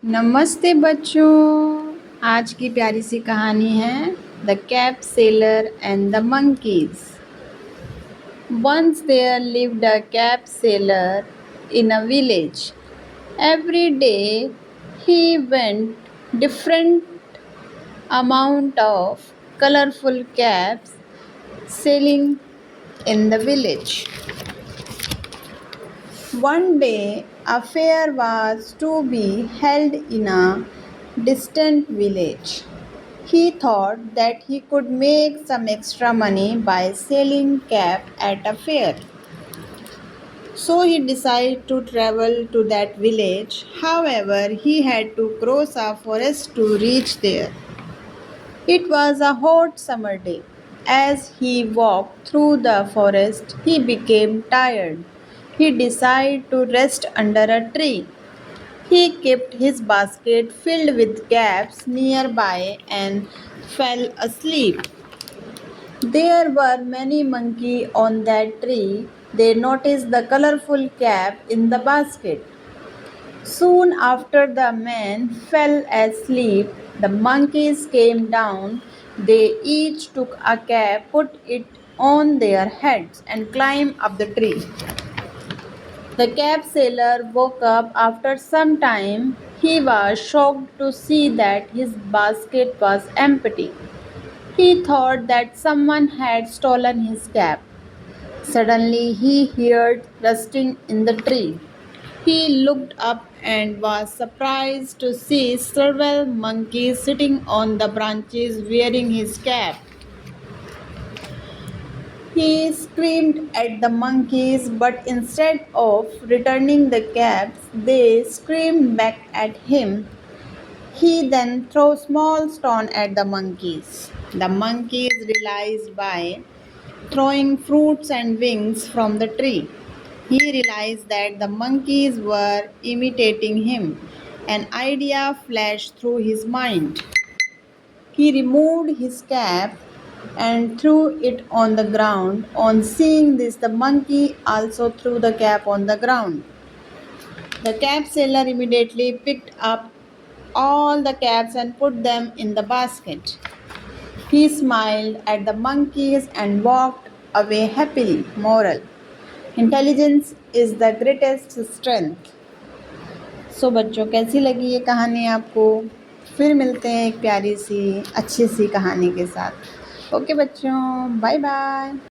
नमस्ते बच्चों। आज की प्यारी सी कहानी है the cap seller and the monkeys. Once there lived a cap sailor in a village. Every day he went different amount of colorful caps sailing in the village. One day a fair was to be held in a distant village. He thought that he could make some extra money by selling cap at a fair. So he decided to travel to that village. However, he had to cross a forest to reach there. It was a hot summer day. As he walked through the forest, he became tired. He decided to rest under a tree. He kept his basket filled with caps nearby and fell asleep. There were many monkeys on that tree. They noticed the colorful cap in the basket. Soon after the man fell asleep, the monkeys came down. They each took a cap, put it on their heads, and climbed up the tree. The cap seller woke up after some time. He was shocked to see that his basket was empty. He thought that someone had stolen his cap. Suddenly he heard rustling in the tree. He looked up and was surprised to see several monkeys sitting on the branches wearing his cap. He screamed at the monkeys, but instead of returning the caps, they screamed back at him. He then threw small stone at the monkeys. The monkeys realized by throwing fruits and wings from the tree. He realized that the monkeys were imitating him. An idea flashed through his mind. He removed his cap and threw it on the ground. On seeing this, the monkey also threw the cap on the ground. The cap seller immediately picked up all the caps and put them in the basket. He smiled at the monkeys and walked away happily. Moral: Intelligence is the greatest strength. सो बच्चों, कैसी लगी ये कहानी आपको? फिर मिलते हैं एक प्यारी सी अच्छी सी कहानी के साथ। ओके बच्चों, बाय बाय।